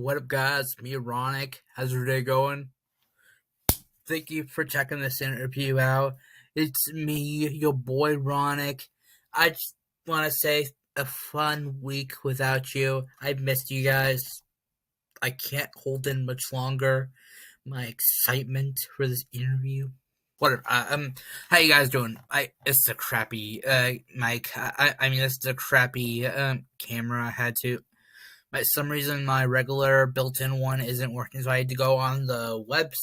what up, guys? Me, Ronick. How's your day going? Thank you for checking this interview out. It's me, your boy, Ronick. I just want to say a fun week without you. I've missed you guys. I can't hold in much longer. My excitement for this interview. Whatever. How you guys doing? It's a crappy mic. I mean, this is a crappy camera. I had to. For some reason, my regular built-in one isn't working, so I had to go on the web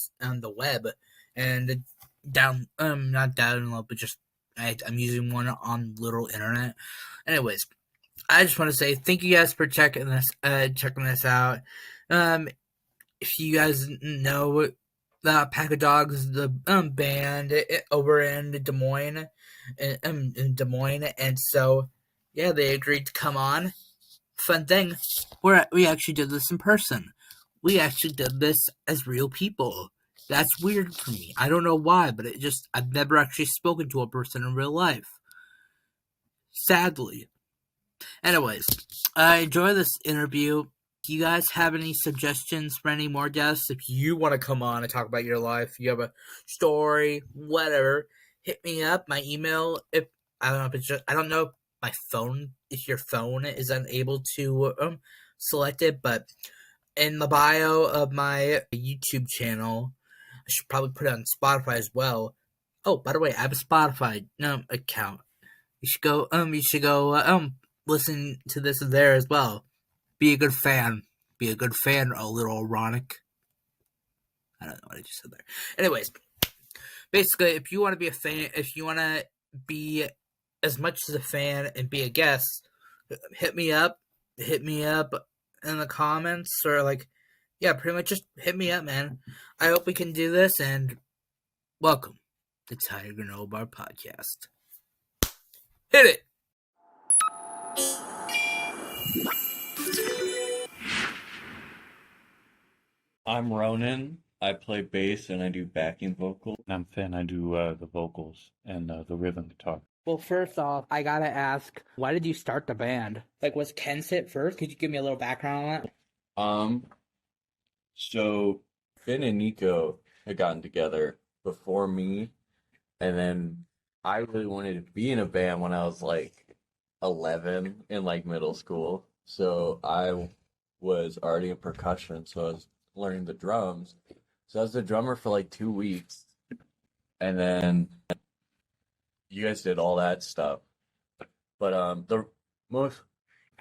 and not download, but just I'm using one on little internet. Anyways, I just want to say thank you guys for checking this out. If you guys know the Pack of Dogs, the band over in Des Moines, and so yeah, they agreed to come on. Fun thing, we actually did this in person. We actually did this as real people. That's weird for me. I don't know why, but I've never actually spoken to a person in real life. Sadly. Anyways, I enjoy this interview. Do you guys have any suggestions for any more guests? If you want to come on and talk about your life, you have a story, whatever, hit me up. My email, I don't know if your phone is unable to select it, but in the bio of my YouTube channel, I should probably put it on Spotify as well. Oh, by the way, I have a Spotify account. You should go listen to this there as well. Be a good fan. Be a good fan, a little ironic. I don't know what I just said there. Anyways, basically, if you want to be a fan, if you want to be as much as a fan and be a guest, hit me up in the comments, or pretty much just hit me up, man. I hope we can do this, and welcome to Tiger No Bar Podcast. Hit it! I'm Ronan. I play bass and I do backing vocals. I'm Finn. I do the vocals and the rhythm guitar. Well, first off, I gotta ask, why did you start the band? Was Kensett first? Could you give me a little background on that? So Finn and Nico had gotten together before me, and then I really wanted to be in a band when I was 11 in middle school. So I was already in percussion, so I was learning the drums. So I was the drummer for 2 weeks, and then you guys did all that stuff. But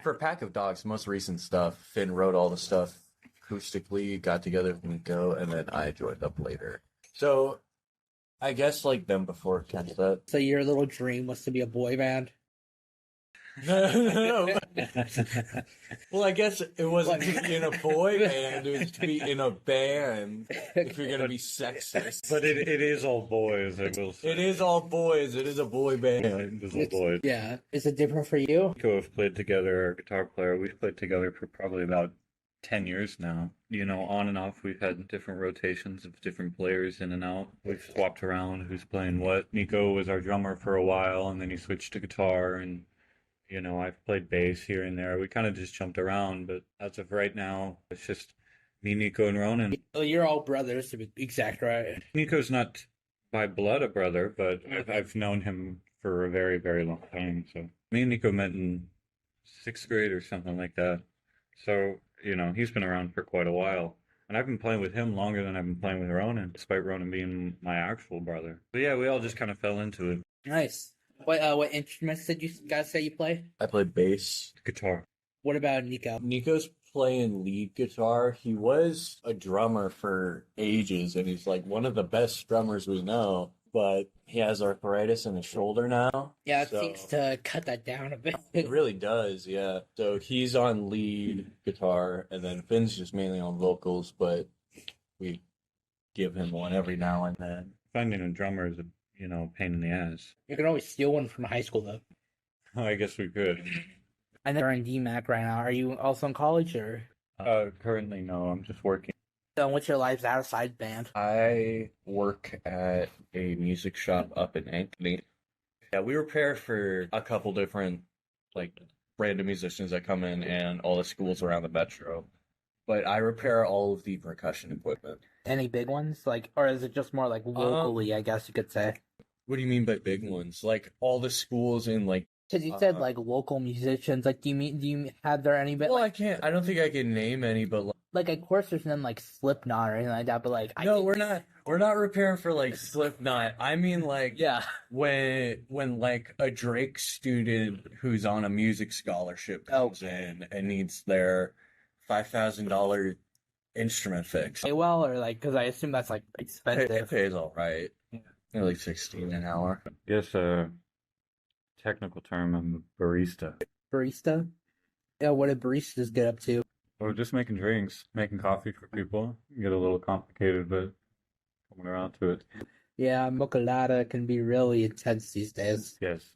for Pack of Dogs, most recent stuff, Finn wrote all the stuff acoustically, got together with Nico, and then I joined up later. So I guess them before Kensett. So your little dream was to be a boy band? No. Well, I guess it wasn't to be in a boy band, it was to be in a band, if you're going to be sexist. But it is all boys, I will say. It is all boys, it is a boy band. It is all boys. Yeah. Is it different for you? Nico have played together, our guitar player. We've played together for probably about 10 years now. On and off, we've had different rotations of different players in and out. We've swapped around who's playing what. Nico was our drummer for a while, and then he switched to guitar, and I've played bass here and there. We kind of just jumped around, but as of right now, it's just me, Nico, and Ronan. Well, you're all brothers, to be exact, right? Nico's not by blood a brother, but I've known him for a very, very long time. So me and Nico met in 6th grade or something like that. So, he's been around for quite a while. And I've been playing with him longer than I've been playing with Ronan, despite Ronan being my actual brother. But yeah, we all just kind of fell into it. Nice. What instruments did you guys say you play? I play bass. Guitar. What about Nico? Nico's playing lead guitar. He was a drummer for ages, and he's one of the best drummers we know, but he has arthritis in his shoulder now. Yeah, it seems to cut that down a bit. It really does, yeah. So he's on lead guitar, and then Finn's just mainly on vocals, but we give him one every now and then. Finding a drummer is a pain in the ass. You can always steal one from high school, though. Oh, I guess we could. I know you're in DMAC right now. Are you also in college, or? Currently, no. I'm just working. So what's your life outside band? I work at a music shop up in Ankeny. Yeah, we prepare for a couple different, random musicians that come in and all the schools around the metro. but I repair all of the percussion equipment. Any big ones? Like, or is it just more like locally, I guess you could say? What do you mean by big ones? Like all the schools in like. Because you said like local musicians. Like, do you have there any bit? Well, I can't. I don't think I can name any, but Like, of course, there's none like Slipknot or anything like that. But like, no, we're not. We're not repairing for like Slipknot. I mean, like, yeah. when like a Drake student who's on a music scholarship comes in and needs their $5,000 instrument fixed. Pay well, or like, because I assume that's like expensive. It pays all right. They're like 16 an hour. I guess technical term, I'm a barista. Barista? Yeah, what do baristas get up to? Or just making drinks, making coffee for people. Get a little complicated, but coming around to it. Yeah, mocha latte can be really intense these days. Yes.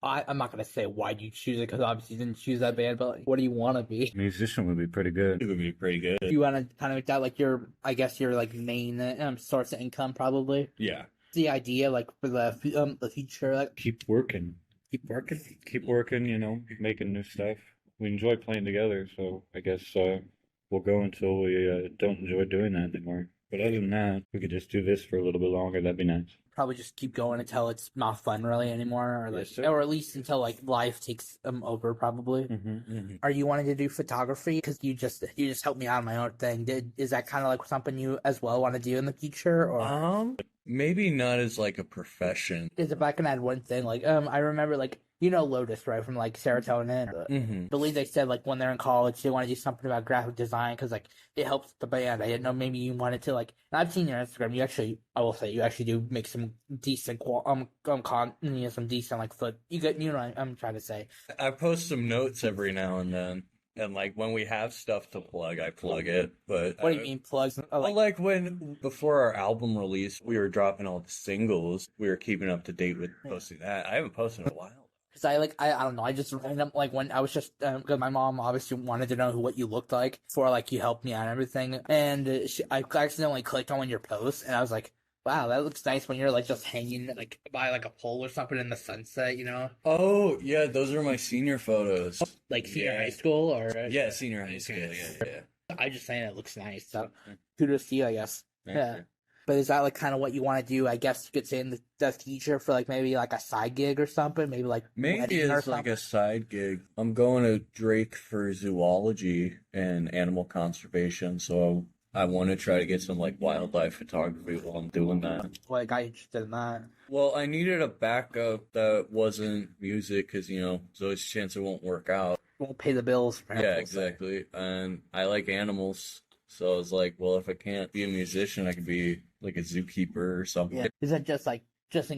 I'm not gonna say why do you choose it, because obviously you didn't choose that band, but like, what do you want to be? Musician would be pretty good. It would be pretty good. You want to kind of make that like I guess your like main source of income, probably. Yeah. The idea, like for the future, like Keep working. keep working. Keep working, making new stuff. We enjoy playing together, so I guess we'll go until we don't enjoy doing that anymore. But other than that, we could just do this for a little bit longer. That'd be nice. Probably just keep going until it's not fun really anymore, or like, Yes, sir. or at least until like life takes over. Probably. Mm-hmm. Are you wanting to do photography? Because you just helped me out on my own thing. Is that kind of like something you as well want to do in the future, or? Maybe not as like a profession. Because if I can add one thing, like I remember like Lotus, right, from like Serotonin. I believe they said like when they're in college they want to do something about graphic design because like it helps the band. I didn't know maybe you wanted to like. And I've seen your Instagram. I will say you actually do make some decent some decent like foot. You get what I'm trying to say. I post some notes every now and then. And like when we have stuff to plug, I plug it. But What do you mean plugs? like when before our album release, we were dropping all the singles. We were keeping up to date with posting that. I haven't posted in a while. Because I don't know. I just random like when I was just because my mom obviously wanted to know what you looked like before like you helped me out and everything, and I accidentally clicked on one of your posts, and I was like, wow, that looks nice when you're like just hanging like by like a pole or something in the sunset, Oh yeah, those are my senior photos. like senior high school or Yeah, senior high school. Yeah. I just saying it looks nice. So kudos to you, I guess. Yeah. Sure. But is that like kind of what you want to do? I guess you could say in the future for like maybe like a side gig or something, maybe like Maybe wedding or it's like something? a side gig. I'm going to Drake for zoology and animal conservation, so I want to try to get some like wildlife photography while I'm doing that. Well, I got interested in that. Well, I needed a backup that wasn't music because, there's always a chance it won't work out. Won't pay the bills. Perhaps, Yeah, we'll say. exactly. And I like animals. So I was like, well, if I can't be a musician, I could be like a zookeeper or something. Yeah. Is that just like just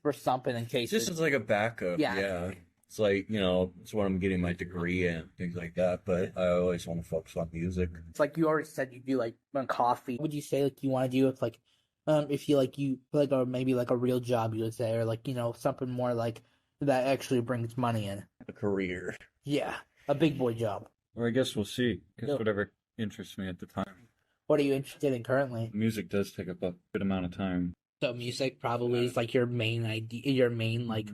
for something in case? Just as like a backup. Yeah. It's like, it's what I'm getting my degree in, things like that. But I always want to focus on music. It's like you already said you do like coffee. Would you say like you want to do it like if you like or maybe like a real job you would say, or like something more like that actually brings money in? A career. Yeah, a big boy job. Or I guess we'll see. No. Whatever interests me at the time. What are you interested in currently? Music does take up a good amount of time. So music probably is like your main idea, your main like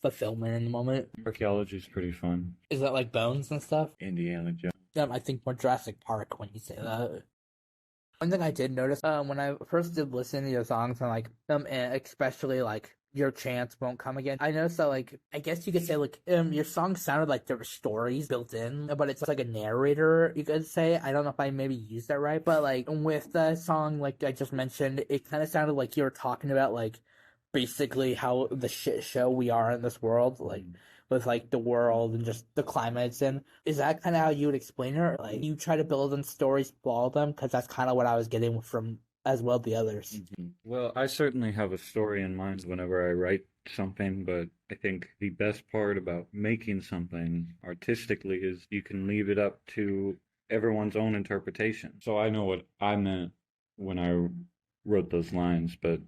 fulfillment in the moment. Archaeology is pretty fun. Is that like Bones and stuff? Indiana Jones. I think more Jurassic Park when you say that. One thing I did notice when I first did listen to your songs and like and especially like Your Chance Won't Come Again, I noticed that like I guess you could say like your songs sounded like there were stories built in, but it's like a narrator, you could say. I don't know if I maybe used that right, but like with the song like I just mentioned, it kind of sounded like you were talking about like basically how the shit show we are in this world, like with like the world and just the climate it's in. Is that kind of how you would explain it? Or, like you try to build in stories for all of them? Because that's kind of what I was getting from as well the others. Well, I certainly have a story in mind whenever I write something, but I think the best part about making something artistically is you can leave it up to everyone's own interpretation. So I know what I meant when I wrote those lines, but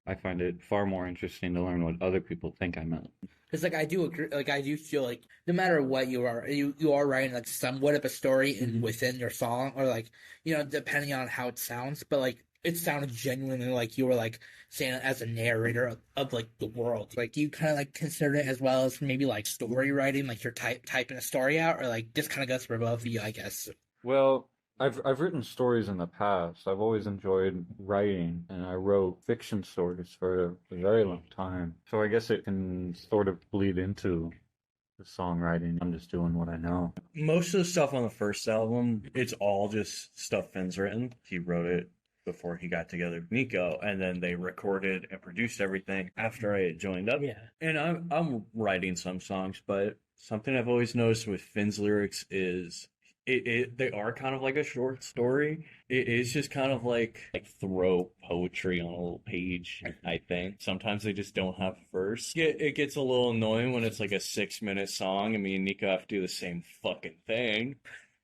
I find it far more interesting to learn what other people think I meant. Because like I do agree, like I do feel like no matter what you are writing like somewhat of a story within your song, or like depending on how it sounds. But like it sounded genuinely like you were like saying it as a narrator of like the world. Like, do you kind of like consider it as well as maybe like story writing, like you're typing a story out, or like just kind of goes for both of you, I guess. Well, I've written stories in the past. I've always enjoyed writing, and I wrote fiction stories for a very long time. So I guess it can sort of bleed into the songwriting. I'm just doing what I know. Most of the stuff on the first album, it's all just stuff Finn's written. He wrote it before he got together with Nico, and then they recorded and produced everything after I had joined up. Yeah. And I'm writing some songs, but something I've always noticed with Finn's lyrics is they are kind of like a short story. It is just kind of like throw poetry on a little page, I think. Sometimes they just don't have a verse. It gets a little annoying when it's like a 6-minute song and me and Nico have to do the same fucking thing.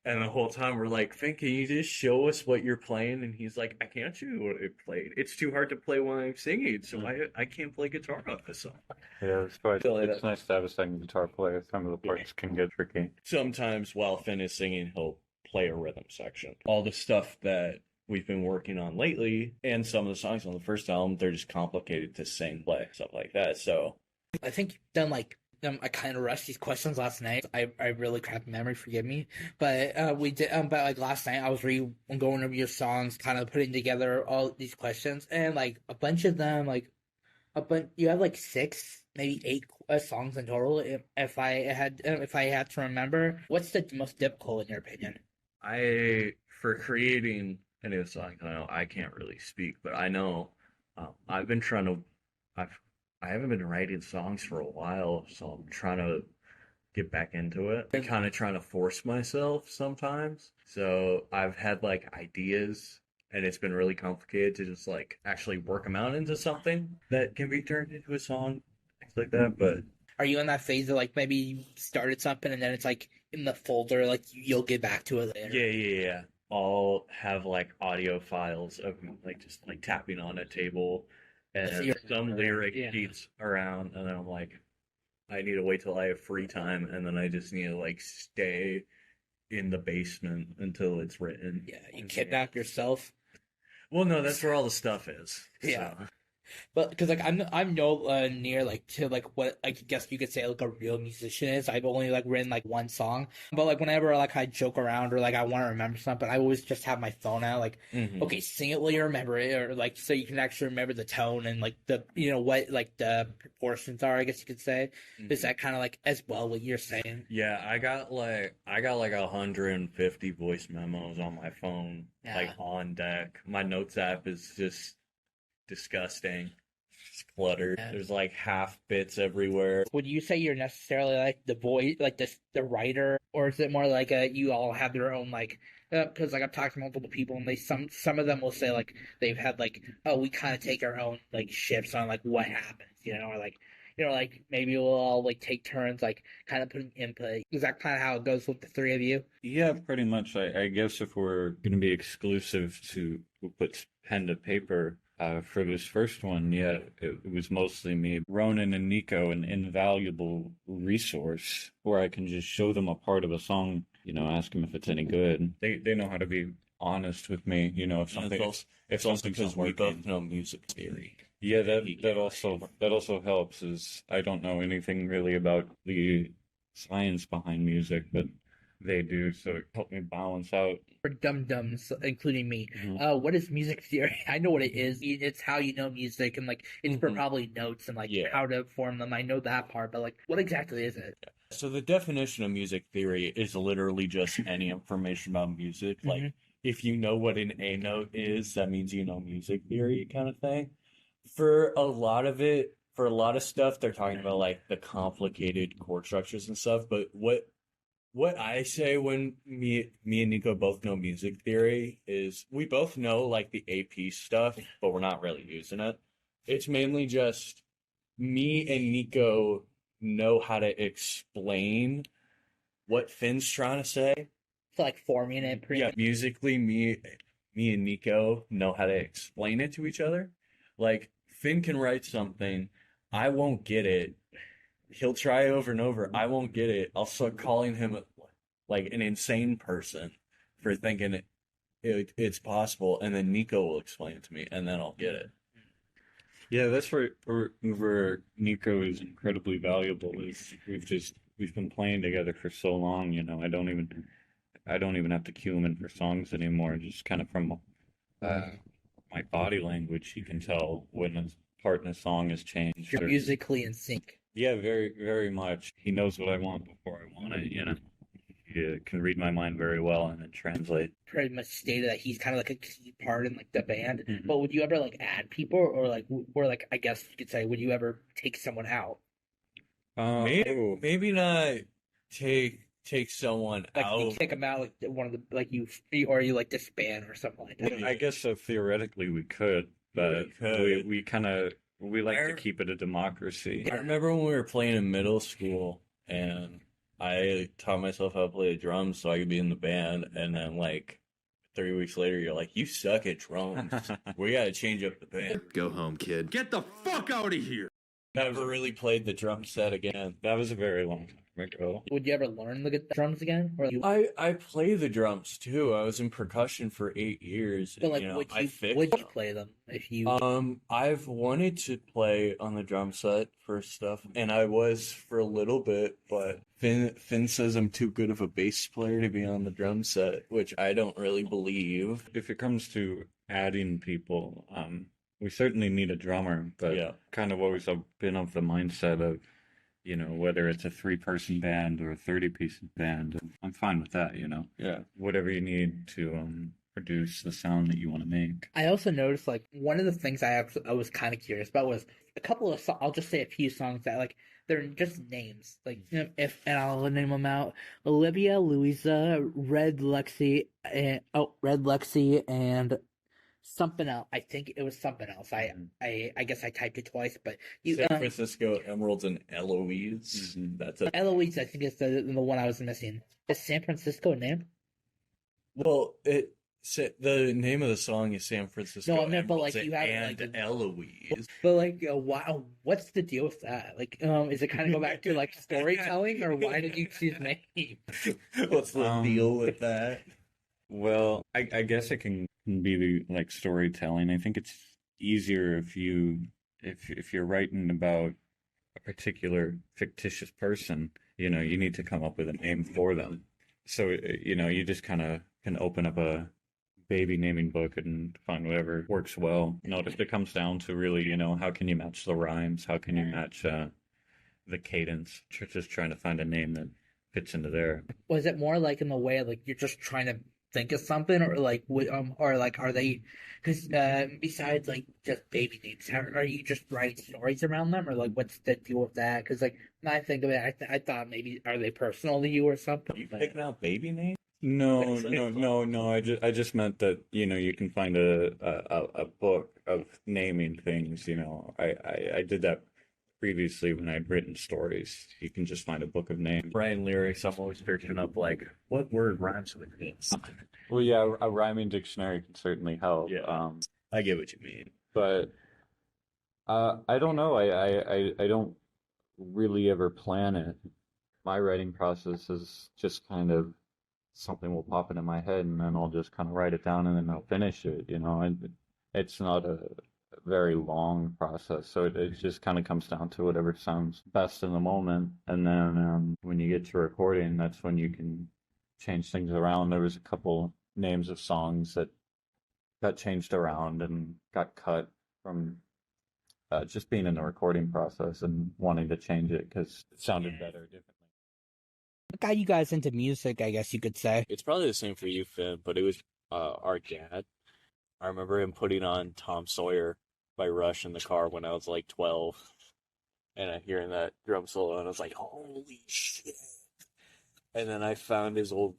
And the whole time we're like, Finn, can you just show us what you're playing? And he's like, I can't show you what I played. It's too hard to play when I'm singing, so I can't play guitar on this song. Yeah, that's why Feel like it's that. nice to have a second guitar player. Some of the parts can get tricky. Sometimes while Finn is singing, he'll play a rhythm section. All the stuff that we've been working on lately, and some of the songs on the first album, they're just complicated to sing, play, stuff like that. So I think you've done like I kind of rushed these questions last night. I really crappy memory, forgive me. But we did. But like last night, I was going over your songs, kind of putting together all these questions, and like a bunch of them, like you have like 6, maybe 8 songs in total. If I had to remember, what's the most difficult in your opinion? for creating any of the songs, I know I can't really speak, but I know I've been trying to. I haven't been writing songs for a while, so I'm trying to get back into it. I'm kind of trying to force myself sometimes. So I've had like ideas, and it's been really complicated to just like actually work them out into something that can be turned into a song, things like that. But Are you in that phase of like maybe you started something and then it's like in the folder, like you'll get back to it later? yeah. I'll have like audio files of like just like tapping on a table and some lyric sheets around, and then I'm like, I need to wait till I have free time, and then I just need to like stay in the basement until it's written. Yeah, you kidnap yourself. Well, no, that's where all the stuff is. Yeah. So. But because like I'm no near like to like what I guess you could say like a real musician is. I've only like written like one song, but like whenever like I joke around or like I want to remember something, I always just have my phone out like, okay, sing it while you remember it, or like so you can actually remember the tone and like the what like the proportions are, I guess you could say. Is that kind of like as well what you're saying? Yeah, I got like 150 voice memos on my phone, like on deck. My notes app is just disgusting. It's cluttered. Yeah. There's like half bits everywhere. Would you say you're necessarily like the voice, like the writer, or is it more like you all have their own like? Because like I've talked to multiple people, and they some of them will say like they've had like, oh, we kind of take our own like shifts on like what happens, or like like maybe we'll all like take turns like kind of putting input. Is that kind of how it goes with the 3 of you? Yeah, pretty much. I guess if we're going to be exclusive to who puts pen to paper for this first one, yeah, it was mostly me. Ronan and Nico, an invaluable resource where I can just show them a part of a song, ask them if it's any good. They know how to be honest with me, if something if something's because not we working. both know music theory. Yeah, that also helps. Is I don't know anything really about the science behind music, but they do, so it helped me balance out. For dum-dums, including me, what is music theory? I know what it is. It's how you know music, and like it's for probably notes and like how to form them. I know that part, but like what exactly is it? So the definition of music theory is literally just any information about music. Like if you know what an A note is, that means you know music theory kind of thing. For a lot of stuff, they're talking about like the complicated chord structures and stuff. But what I say when me and Nico both know music theory is we both know like the AP stuff, but we're not really using it. It's mainly just me and Nico know how to explain what Finn's trying to say. So like forming it pretty much. Musically, me and Nico know how to explain it to each other. Like Finn can write something, I won't get it. He'll try over and over. I won't get it. I'll start calling him like an insane person for thinking it's possible, and then Nico will explain it to me, and then I'll get it. Yeah, that's where Nico is incredibly valuable. Is we've been playing together for so long, you know. I don't even have to cue him in for songs anymore. Just kind of from my body language, he can tell when a part in a song has changed. You're musically in sync. Yeah, very, very much. He knows what I want before I want it, you know. He can read my mind very well and then translate. Pretty much stated that he's kind of like a key part in like the band. Mhm. But would you ever like add people, or like I guess you could say, would you ever take someone out? Maybe not take someone Like you out. kick them out, like one of the like you like disband or something like that. I guess so. Theoretically, we could, but we kind of like to keep it a democracy. I remember when we were playing in middle school, and I taught myself how to play the drums so I could be in the band, and then like 3 weeks later, you're like, you suck at drums. We got to change up the band. Go home, kid. Get the fuck out of here. Never really played the drum set again. That was a very long time ago. Would you ever learn the drums again, or I play the drums too. I was in percussion for 8 years. but like You know, would I you fixed. play them if you? I've wanted to play on the drum set for stuff, and I was for a little bit, but Finn says I'm too good of a bass player to be on the drum set, which I don't really believe. If it comes to adding people, we certainly need a drummer, but Yeah. kind of always been of the mindset of, you know, whether it's a 3-person band or a 30-piece band, I'm fine with that, you know. Yeah. Whatever you need to produce the sound that you want to make. I also noticed like one of the things I was kind of curious about was a couple of I'll just say a few songs that like they're just names, like you know, and I'll name them out: Olivia, Louisa, Red Lexi, and something else. I think it was something else. I guess I typed it twice, but San Francisco Emeralds and Eloise. Mhm. That's it. Eloise, I think is the one I was missing. Is San Francisco a name? Well, the name of the song is San Francisco. No, I meant, but, like, Emeralds you have, and like, Eloise. But like, wow, what's the deal with that? Like, is it kind of go back to like storytelling, or why did you choose name? What's the deal with that? Well, I guess it can be like storytelling. I think it's easier if you're writing about a particular fictitious person, you know, you need to come up with a name for them. So, you know, you just kind of can open up a baby naming book and find whatever works well. You know, if it comes down to really, you know, how can you match the rhymes? How can you match the cadence? Just trying to find a name that fits into there. Was it more like in the way like you're just trying to think of something, or like or like are they? Because besides like just baby names, are you just writing stories around them, or like what's the deal with that? Because like when I think of it, I thought maybe are they personal to you or something? You picking out baby names? No. I just meant that, you know, you can find a book of naming things. You know, I did that previously when I'd written stories. You can just find a book of names. Writing lyrics, I'm always picking up like what word rhymes with this. Well, yeah, a rhyming dictionary can certainly help. Yeah. I get what you mean. But I don't know. I don't really ever plan it. My writing process is just kind of something will pop into my head, and then I'll just kind of write it down, and then I'll finish it. You know, and it's not a very long process, so it just kind of comes down to whatever sounds best in the moment. And then when you get to recording, that's when you can change things around. There was a couple names of songs that got changed around and got cut from just being in the recording process and wanting to change it because it sounded better differently. What got you guys into music? I guess you could say. It's probably the same for you, Finn, but it was our dad. I remember him putting on Tom Sawyer by Rush in the car when I was like 12, and I hearing that drum solo, and I was like, holy shit. And then I found his old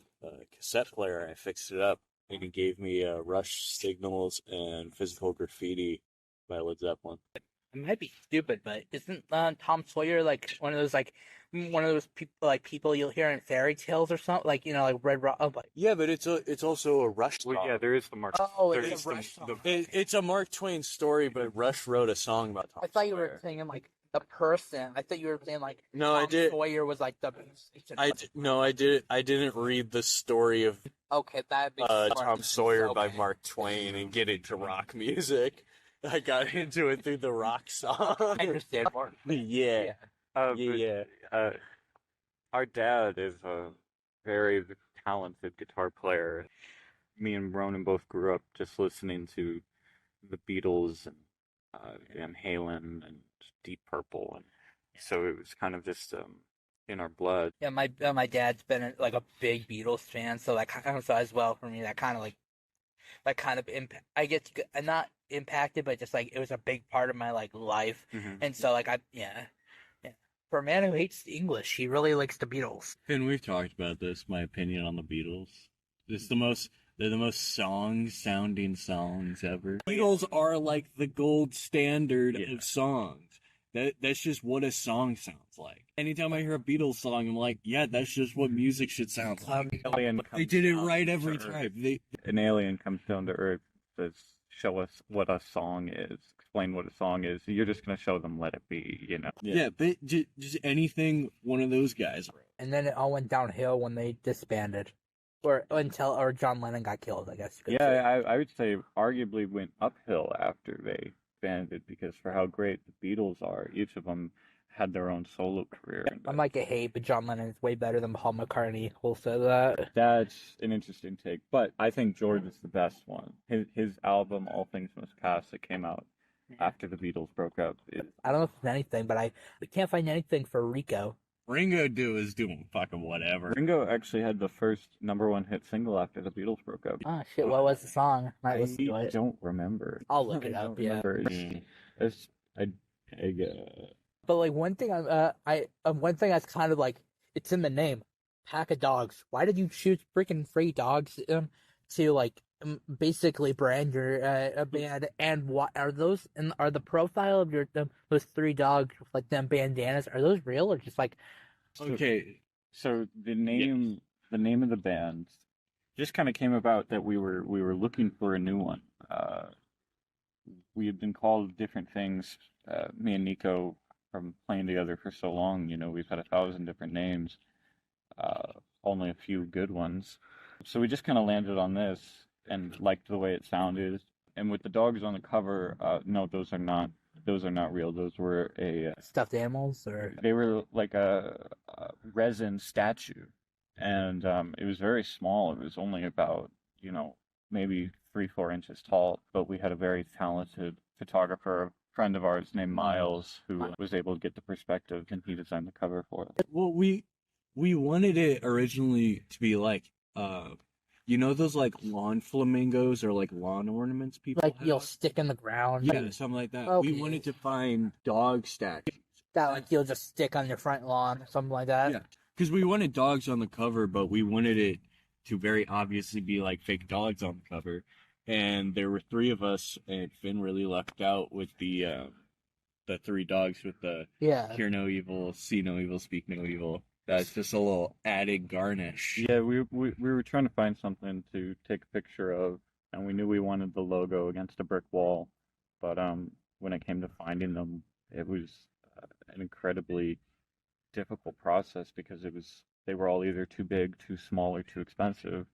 cassette player, and I fixed it up, and he gave me Rush Signals and Physical Graffiti by Led Zeppelin. It might be stupid, but isn't Tom Sawyer like one of those people you'll hear in fairy tales or something, like, you know, like Red Rock? Oh, but Yeah, but it's also a Rush song. Well, yeah, there is the Mark. Oh, there it's is a Rush song. It's a Mark Twain story, but Rush wrote a song about Tom I thought you Sawyer. were saying like the person. I thought you were saying like No, I Tom did. Sawyer was like the. I didn't read the story of Okay, that makes more Tom sense. Sawyer by Okay. Mark Twain and get into rock music. I got into it through the rock song. I understand more. Yeah. Yeah. Our dad is a very talented guitar player. Me and Ronan both grew up just listening to the Beatles and Van Halen and Deep Purple, and so it was kind of just in our blood. Yeah, my dad's been like a big Beatles fan, so that kind of so as well for me. That kind of impact. I get not impacted, but just like it was a big part of my like life, and so like yeah. For a man who hates English, he really likes the Beatles. Finn, we've talked about this, my opinion on the Beatles. They're the most sounding songs ever. Beatles are like the gold standard of songs. That's just what a song sounds like. Anytime I hear a Beatles song, I'm like, yeah, that's just what music should sound like. They did it right every time. An alien comes down to Earth, says, "Show us what a song is. Explain what a song is." You're just gonna show them "Let It Be," you know. Yeah, but just anything one of those guys wrote. And then it all went downhill when they disbanded, or John Lennon got killed. I guess. You could say. I would say arguably went uphill after they banded, because for how great the Beatles are, each of them had their own solo career. I might get hate, but John Lennon is way better than Paul McCartney. We'll say that. That's an interesting take, but I think George is the best one. His album, All Things Must Pass, that came out after the Beatles broke up. I don't know if it's anything, but we can't find anything for Rico. Ringo is doing fucking whatever. Ringo actually had the first #1 hit single after the Beatles broke up. Oh shit! What was the song? I don't remember. I'll look it up. Yeah. But like one thing one thing that's kind of like it's in the name, Pack of Dogs. Why did you choose freaking 3 dogs to like basically brand your band? And what are those? And are the profile of those 3 dogs with like them bandanas? Are those real or just like? Okay, so the name of the band just kind of came about that we were looking for a new one. We had been called different things. Me and Nico, from playing together for so long, we've had 1,000 different names, only a few good ones. So we just kind of landed on this and liked the way it sounded. And with the dogs on the cover, no, those are not real. Those were Stuffed animals, or they were like a resin statue, and it was very small. It was only about maybe 3-4 inches tall. But we had a very talented photographer, friend of ours named Miles, who was able to get the perspective, and he designed the cover for us. Well, we wanted it originally to be like, those like lawn flamingos or like lawn ornaments people like have? you'll stick in the ground. Yeah, something like that. Okay. We wanted to find dog statues. That like you'll just stick on your front lawn, something like that. Yeah, because we wanted dogs on the cover, but we wanted it to very obviously be like fake dogs on the cover. And there were 3 of us, and Finn really lucked out with the 3 dogs with the hear no evil, see no evil, speak no evil. That's just a little added garnish. Yeah, we were trying to find something to take a picture of, and we knew we wanted the logo against a brick wall. But when it came to finding them, it was an incredibly difficult process, because they were all either too big, too small, or too expensive.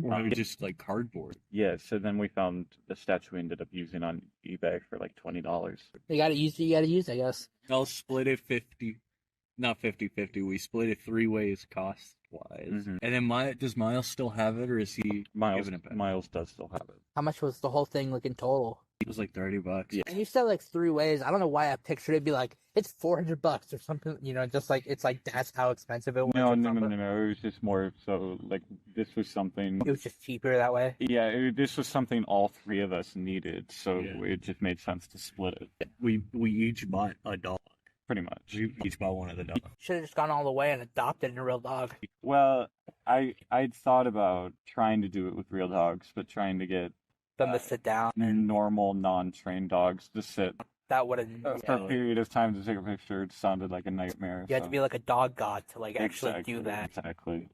Or just like cardboard. Yeah, so then we found the statue we ended up using on eBay for like $20. You gotta use, I guess. I'll split it 50-50. We split it 3 ways cost-wise. Mm-hmm. And then does Miles still have it, or is he giving it back? Miles does still have it. How much was the whole thing like in total? It was like $30. Yeah. And you said like 3 ways. I don't know why I pictured it'd be like it's $400 or something. Just like it's like that's how expensive it was. No. It was just more so like this was something. It was just cheaper that way. Yeah, this was something all 3 of us needed, so it just made sense to split it. We each bought a dog. Pretty much. We each bought one of the dogs. Should have just gone all the way and adopted a real dog. Well, I'd thought about trying to do it with real dogs, but trying to get Them to sit down and normal, non-trained dogs to sit that would for a period of time to take a picture. It sounded like a nightmare. you had to be like a dog god to like actually Exactly, do that. Exactly.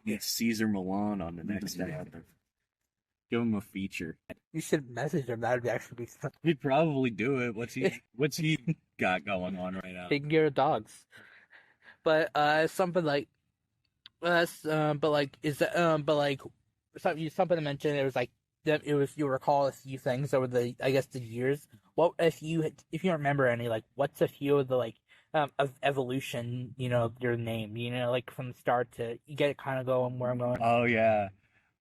Get Caesar Milan on the next album. Give him a feature. You should message him. That would actually be fun. He'd probably do it. What's he got going on right now? Taking care of dogs. But something like but like is that but like something to mention. It was like that. It was you recall a few things over the the years. What if you remember any, like what's a few of the like of evolution, your name, like from the start to you get it kind of going where I'm going. Oh yeah.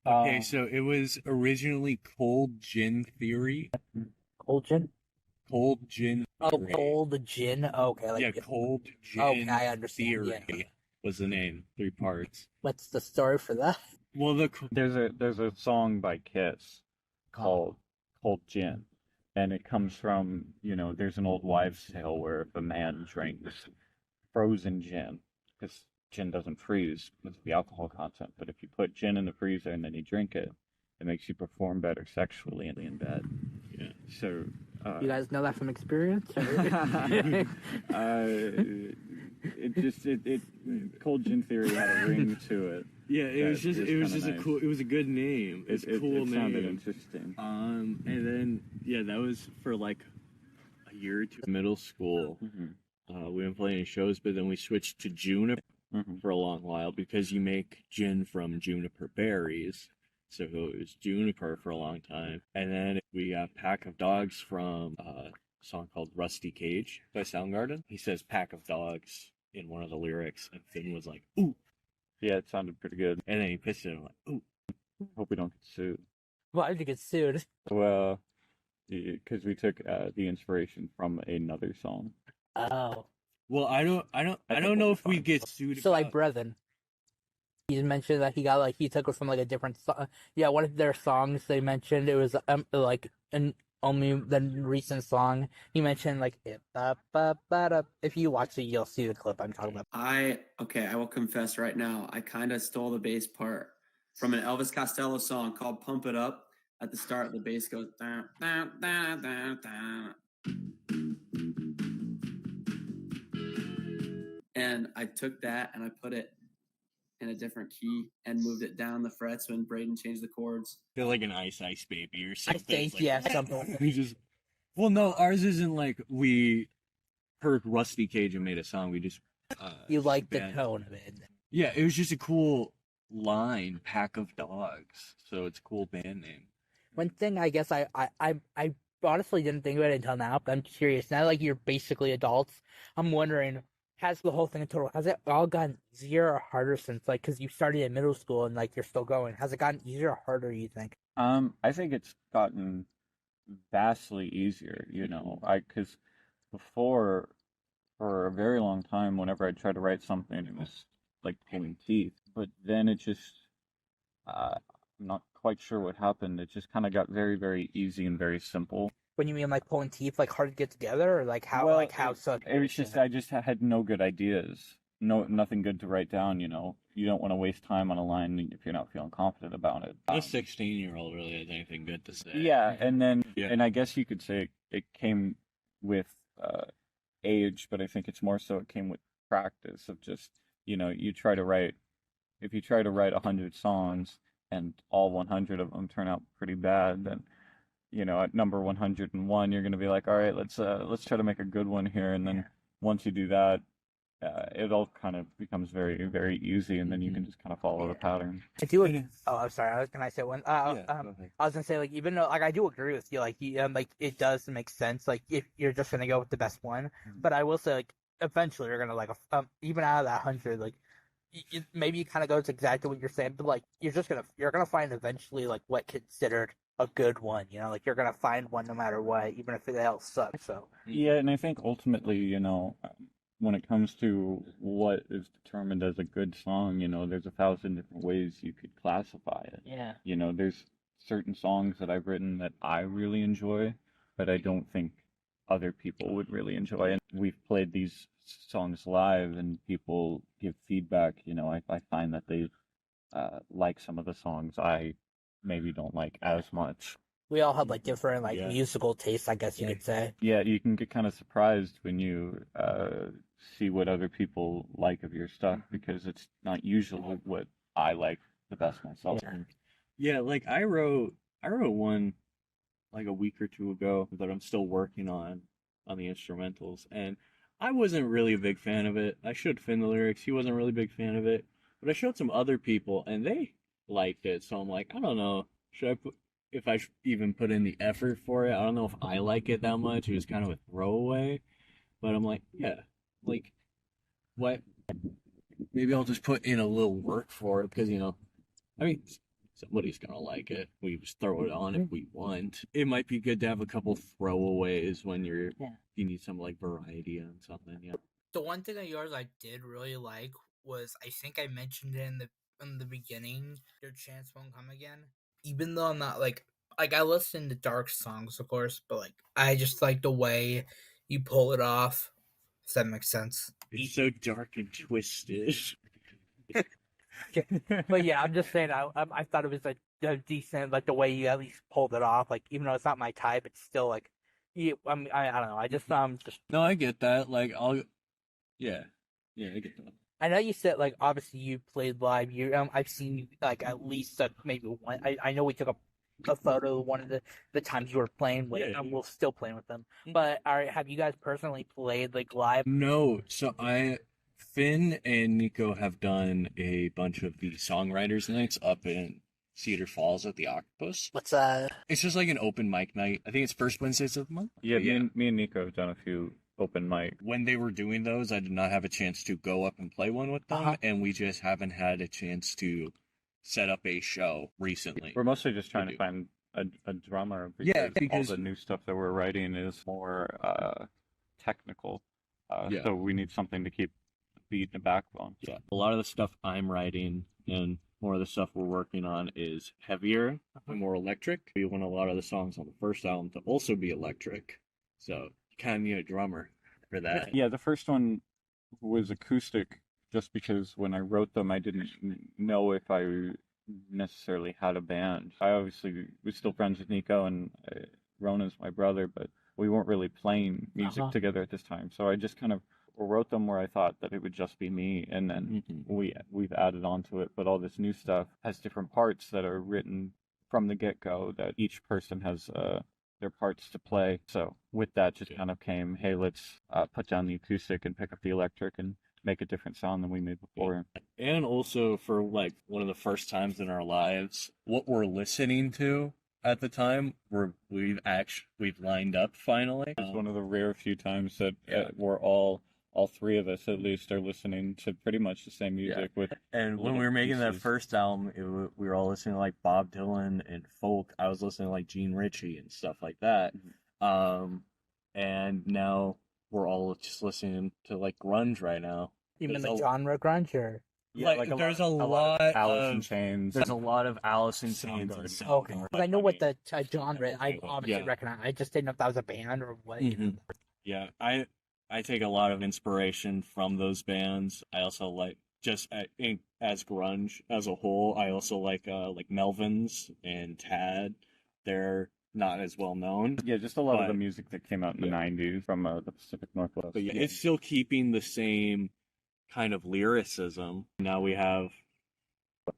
Okay, so it was originally Cold Gin Theory. Cold gin. Cold Gin. Oh, Theory. Cold gin. Okay, like Yeah, Cold Gin okay, I understand. Theory Yeah. was the name. 3 parts. What's the story for that? Well, There's a song by Kiss called Cold Gin, and it comes from, there's an old wives' tale where if a man drinks frozen gin, because gin doesn't freeze with the alcohol content, but if you put gin in the freezer and then you drink it, it makes you perform better sexually in bed. Yeah. So You guys know that from experience? Cold Gin Theory had a ring to it. Yeah, it was just nice. it was a good name. It's a cool it name. sounded interesting. And then that was for like a year or two. Middle school. Mm-hmm. We didn't play any shows, but then we switched to juniper Mm-hmm. for a long while because you make gin from juniper berries. So it was juniper for a long time. And then we got Pack of Dogs from a song called Rusty Cage by Soundgarden. He says Pack of Dogs in one of the lyrics, and Finn was like, ooh. Yeah, it sounded pretty good. And then he pissed it and like, ooh. Hope we don't get sued. Why did you get sued? Well, because we took the inspiration from another song. Oh. Well, I don't know if we get sued. So like Breaven. He mentioned that he took it from like a different song. Yeah, one of their songs they mentioned it was like an only the recent song. He mentioned like if you watch it, you'll see the clip I'm talking about. I will confess right now, I kind of stole the bass part from an Elvis Costello song called "Pump It Up." At the start, the bass goes down, down, down, down, down. And I took that and I put it in a different key and moved it down the frets when Braden changed the chords. Feel like an Ice Baby or I something. think Like, yeah, something. we just. Well, no, ours isn't like we heard Rusty Cage and made a song. We just. You like the band. tone of it. Yeah, it was just a cool line, Pack of Dogs. So it's a cool band name. One thing I guess I honestly didn't think about it until now, but I'm curious. Now like you're basically adults, I'm wondering, has the whole thing in total, has it all gotten easier or harder since like, because you started in middle school and like you're still going, has it gotten easier or harder, you think? I think it's gotten vastly easier, because before, for a very long time, whenever I tried to write something, it was like pulling teeth. But then it just, I'm not quite sure what happened. It just kind of got very, very easy and very simple. When you mean like pulling teeth, like hard to get together, or like how, Well, like how so? It was just, I just had no good ideas. Nothing good to write down, You don't want to waste time on a line if you're not feeling confident about it. No 16-year-old really has anything good to say. Yeah, and then, Yeah. and I guess you could say it came with age, but I think it's more so it came with practice of just, you try to write, if you try to write 100 songs and all 100 of them turn out pretty bad, then, at number 101, you're going to be like, all right, let's try to make a good one here. And then once you do that, it all kind of becomes very, very easy, and then you can just kind of follow the pattern. I do. Oh, I'm sorry. Can I say one? Go ahead. I was gonna say like even though like I do agree with you, like like it does make sense. Like if you're just gonna go with the best one, but I will say like eventually you're gonna like even out of that 100, like maybe you kind of go to exactly what you're saying, but like you're gonna find eventually like what considered a good one. Like you're gonna find one no matter what, even if it else sucks. So Yeah, and I think ultimately, when it comes to what is determined as a good song, there's 1,000 different ways you could classify it. yeah. There's certain songs that I've written that I really enjoy, but I don't think other people would really enjoy. And we've played these songs live and people give feedback, I find that they like some of the songs I maybe don't like as much. We all have like different like Yeah. musical tastes, I guess you could say. Yeah, you can get kind of surprised when you see what other people like of your stuff, because it's not usually what I like the best myself. Yeah. Yeah, like I wrote I wrote one like a week or two ago that I'm still working on the instrumentals, and I wasn't really a big fan of it. I showed Finn the lyrics; he wasn't really a big fan of it, but I showed some other people, and they liked it. So I'm like, I don't know, should I put if I even put in the effort for it? I don't know if I like it that much. It was kind of a throwaway, but I'm like, yeah, like what? Maybe I'll just put in a little work for it because I mean, somebody's gonna like it. We just throw it on if we want. It might be good to have a couple throwaways when you need some like variety on something. Yeah. The one thing of yours I did really like was I think I mentioned it in the beginning. Your chance won't come again. Even though I'm not like I listen to dark songs, of course, but like I just like the way you pull it off. If that makes sense. It's so dark and twisted. But yeah, I'm just saying. I thought it was like a decent, like the way you at least pulled it off. Like even though it's not my type, it's still like, I don't know. I just No, I get that. Like yeah, I get that. I know you said like obviously you played live. I've seen you like at least maybe one. I know we took a photo of one of the times you were playing with. Yeah. We're still playing with them. But have you guys personally played like live? No, so Finn and Nico have done a bunch of the songwriters nights up in Cedar Falls at the Octopus. What's It's just like an open mic night. I think it's first Wednesdays of the month. Yeah, me and Nico have done a few open mic. When they were doing those, I did not have a chance to go up and play one with them, and we just haven't had a chance to set up a show recently. We're mostly just trying to find a drummer because all the new stuff that we're writing is more technical. So we need something to keep the beat and the backbone. Yeah, a lot of the stuff I'm writing and more of the stuff we're working on is heavier and more electric. We want a lot of the songs on the first album to also be electric, so you kind of need a drummer for that. Yeah, the first one was acoustic just because when I wrote them, I didn't know if I necessarily had a band. I obviously was still friends with Nico, and Ronan's my brother, but we weren't really playing music together at this time. So I just kind of wrote them where I thought that it would just be me, and then we've added on to it. But all this new stuff has different parts that are written from the get-go that each person has their parts to play. So with that just kind of came, hey, let's put down the acoustic and pick up the electric and make a different sound than we made before. And also for like one of the first times in our lives, what we're listening to at the time, we've lined up finally. It's one of the rare few times that we're all three of us at least are listening to pretty much the same music. And when we were making that first album, we were all listening to like Bob Dylan and folk. I was listening to like Gene Ritchie and stuff like that. And now we're all just listening to like grunge right now. You mean the genre grunge or? Yeah, like there's a lot of Alice in Chains. There's a lot of Alice in Chains. And Okay, because I know what the genre. I obviously recognize. I just didn't know if that was a band or what. Yeah, I take a lot of inspiration from those bands. I also like as grunge as a whole. I also like Melvins and Tad. They're not as well known. Yeah, just a lot of the music that came out in the 90s from the Pacific Northwest. But yeah, it's still keeping the same kind of lyricism. Now we have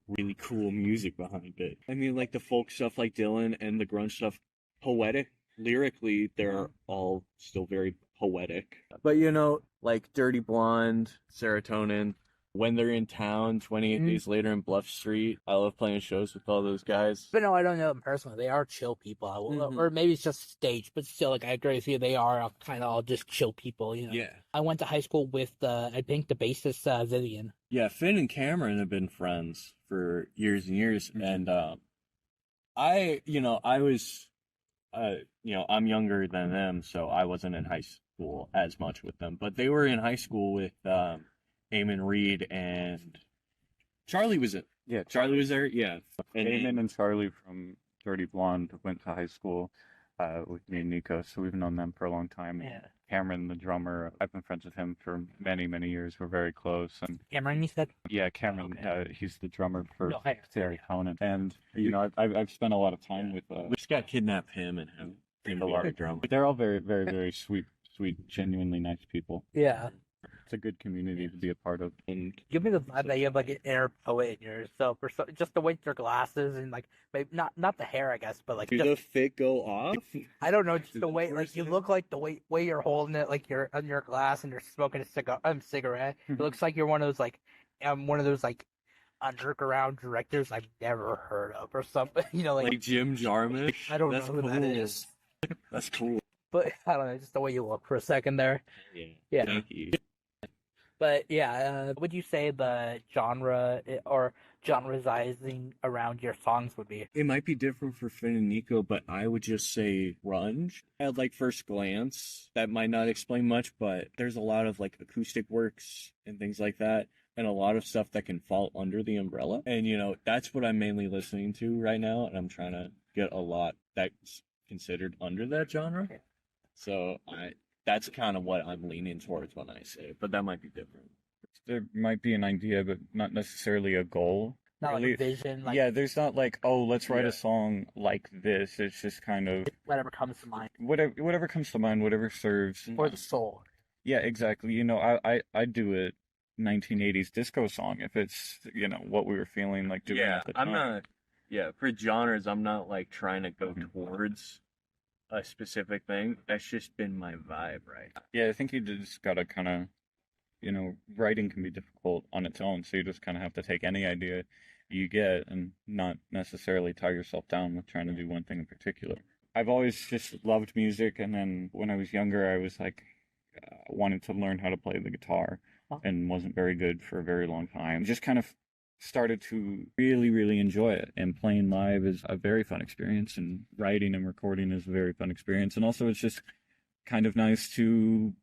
really cool music behind it. I mean, like the folk stuff like Dylan and the grunge stuff, poetic. Lyrically, they're all still very poetic. But like Dirty Blonde, Serotonin, When They're in Town, 28 Days Later in Bluff Street. I love playing shows with all those guys. But no, I don't know them personally. They are chill people. Or maybe it's just stage, but still, like I agree with you. They are kind of all just chill people, Yeah. I went to high school with, I think, the bassist, Vivian. Yeah, Finn and Cameron have been friends for years and years. And I was, I'm younger than them, so I wasn't in high school as much with them. But they were in high school with Eamon Reed and Charlie was it? Yeah, Charlie was there. Yeah, and Eamon and Charlie from Dirty Blonde went to high school with me and Nico, so we've known them for a long time. Yeah. Cameron, the drummer, I've been friends with him for many, many years. We're very close. And Cameron, you said? yeah, Cameron, he's the drummer for Terry Conan. And I've spent a lot of time with. we just got kidnapped him and him a lot of drummer. They're all very, very, very sweet, genuinely nice people. Yeah. It's a good community to be a part of. And Give me the vibe that you have like an inner poet in yourself, or so, just the way your glasses and like maybe not the hair, I guess, but like do just, the fit go off? I don't know, just Does the it way force like you it? look like the way you're holding it, like you're on your glass and you're smoking a cigarette. It looks like you're one of those like underground directors I've never heard of or something. You know, like Like Jim Jarmusch? I don't That's know who that cool. is, That's cool. but I don't know, just the way you look for a second there. Yeah. Thank you. But yeah, would you say the genre or genreizing around your songs would be? It might be different for Finn and Nico, but I would just say grunge. At like first glance, that might not explain much, but there's a lot of like acoustic works and things like that, and a lot of stuff that can fall under the umbrella. And that's what I'm mainly listening to right now, and I'm trying to get a lot that's considered under that genre. So that's kind of what I'm leaning towards when I say it, but that might be different. There might be an idea, but not necessarily a goal. Not Really, like a vision, like yeah, there's not like, oh, let's write Yeah. a song like this. It's just kind of whatever comes to mind, whatever comes to mind, whatever serves. or the soul. Yeah, exactly. I do it 1980s disco song if it's, what we were feeling like doing Yeah, at the I'm time. not. Yeah, for genres, I'm not like trying to go Mhm. towards a specific thing. That's just been my vibe, right? Yeah, I think you just gotta kind of, writing can be difficult on its own, so you just kind of have to take any idea you get and not necessarily tie yourself down with trying to do one thing in particular. I've always just loved music, and then when I was younger, I was like, wanted to learn how to play the guitar and wasn't very good for a very long time. Just kind of started to really, really enjoy it. And playing live is a very fun experience, and writing and recording is a very fun experience. And also, it's just kind of nice to,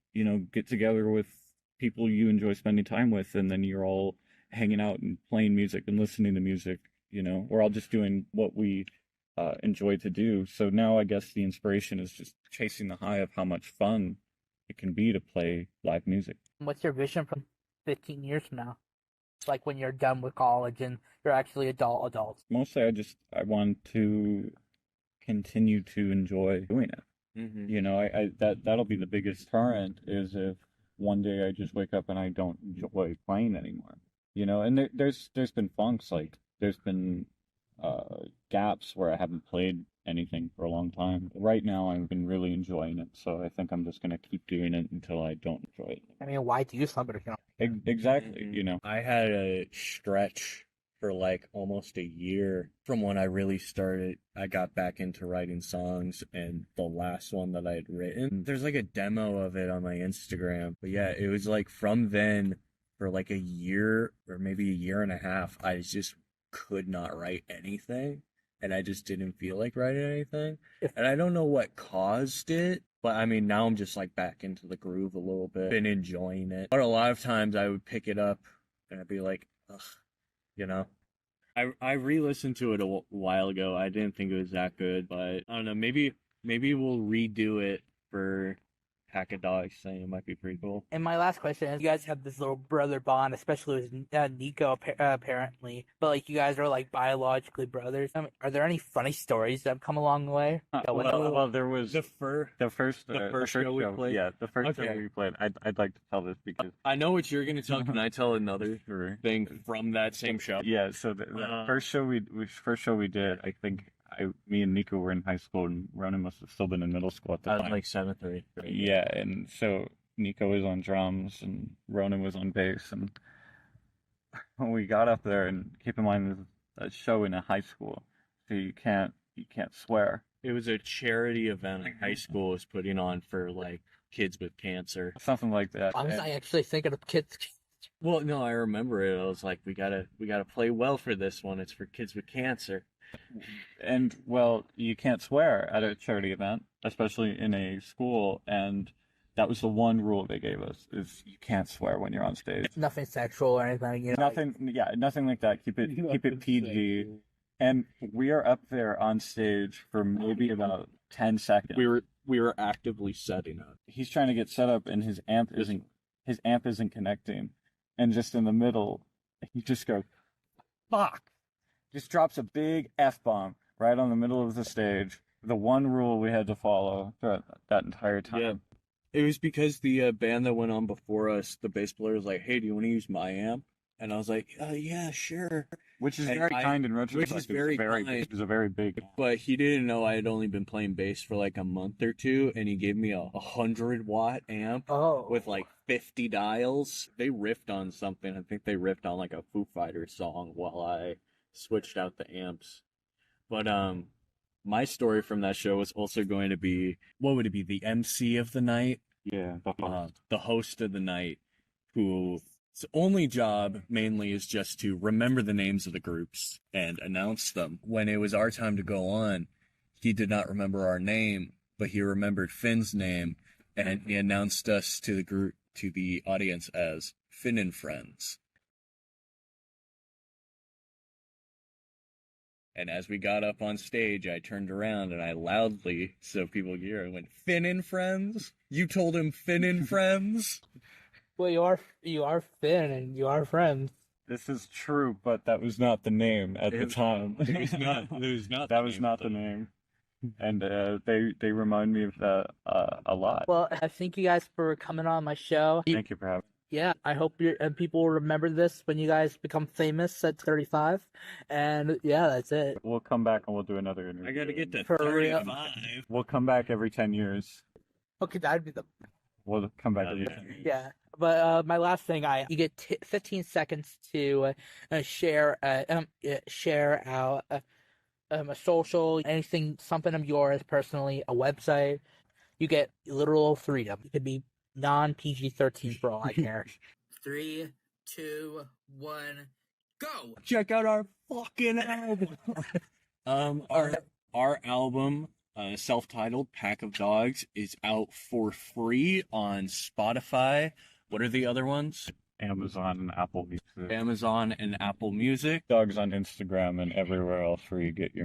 get together with people you enjoy spending time with, and then you're all hanging out and playing music and listening to music. We're all just doing what we enjoy to do. So now I guess the inspiration is just chasing the high of how much fun it can be to play live music. What's your vision from 15 years from now? Like when you're done with college and you're actually adults. Mostly I want to continue to enjoy doing it. That'll be the biggest current, is if one day I just wake up and I don't enjoy playing anymore. And there's been funks, like there's been gaps where I haven't played anything for a long time. Right now I've been really enjoying it, so I think I'm just gonna keep doing it until I don't enjoy it. I mean, why do something if you don't? Exactly. I had a stretch for like almost a year from when I really started. I got back into writing songs, and the last one that I had written, there's like a demo of it on my Instagram. But yeah, it was like from then for like a year or maybe a year and a half, I just could not write anything, and I just didn't feel like writing anything. And I don't know what caused it, but I mean, now I'm just like back into the groove a little bit, been enjoying it. But a lot of times I would pick it up and I'd be like, ugh, I re-listened to it a while ago. I didn't think it was that good, but I don't know, maybe we'll redo it for Pack of Dogs thing. It might be pretty cool. And my last question is, you guys have this little brother bond, especially with Nico, apparently. But like, you guys are like biologically brothers. I mean, are there any funny stories that have come along the way? Well, there was The first show we played? Yeah, the first Okay. show we played. I'd like to tell this because I know what you're gonna tell. Can I tell another sure. thing from that same show? Yeah, so the first show we did, I think me and Nico were in high school, and Ronan must have still been in middle school at the I was time. like 7th or 8th grade. Yeah, and so Nico was on drums and Ronan was on bass, and when we got up there, and keep in mind this is a show in a high school, so you can't swear. It was a charity event high school was putting on for like kids with cancer. Something like that. I was actually thinking of kids. Well, no, I remember it. I was like, we gotta play well for this one. It's for kids with cancer. And well, you can't swear at a charity event, especially in a school, and that was the one rule they gave us, is you can't swear when you're on stage. Nothing sexual or anything, Nothing like that. Keep it PG. And we are up there on stage for maybe about 10 seconds. We were actively setting up. He's trying to get set up, and his amp isn't connecting, and just in the middle, he just goes, "Fuck!" Just drops a big F-bomb right on the middle of the stage. The one rule we had to follow throughout that entire time. Yeah. It was because the band that went on before us, the bass player was like, "Hey, do you want to use my amp?" And I was like, "Yeah, sure." Which is And very kind in which retrospect. is very kind. It was a very big. But he didn't know I had only been playing bass for like a month or two, and he gave me a 100-watt amp Oh. with like 50 dials. They riffed on something. I think they riffed on like a Foo Fighters song while I switched out the amps. But my story from that show was also going to be, what would it be? The MC of the night, Yeah, the host of the night, whose only job mainly is just to remember the names of the groups and announce them. When it was our time to go on, he did not remember our name, but he remembered Finn's name, and he announced us to the group, to the audience, as Finn and Friends. And as we got up on stage, I turned around and I loudly, so people could hear, I went, "Finn and Friends? You told him Finn and Friends?" Well, you are Finn and you are friends. This is true, but that was not the name at the It- time. It was not. It was not. That was not the name. And they remind me of that a lot. Well, I thank you guys for coming on my show. Thank you for having. Yeah, I hope people will remember this when you guys become famous at 35. And yeah, that's it. We'll come back and we'll do another interview. I gotta get to For real. 35. We'll come back every 10 years. Okay, that'd be the We'll come back every 10 years. yeah. But my last thing, you get 15 seconds to share out a social, anything, something of yours personally, a website. You get literal freedom. It could be non-PG-13 for all I care. 3, 2, 1, go! Check out our fucking album. Our album, self-titled Pack of Dogs, is out for free on Spotify. What are the other ones? Amazon and Apple Music. Amazon and Apple Music. Dogs on Instagram and everywhere else where you get your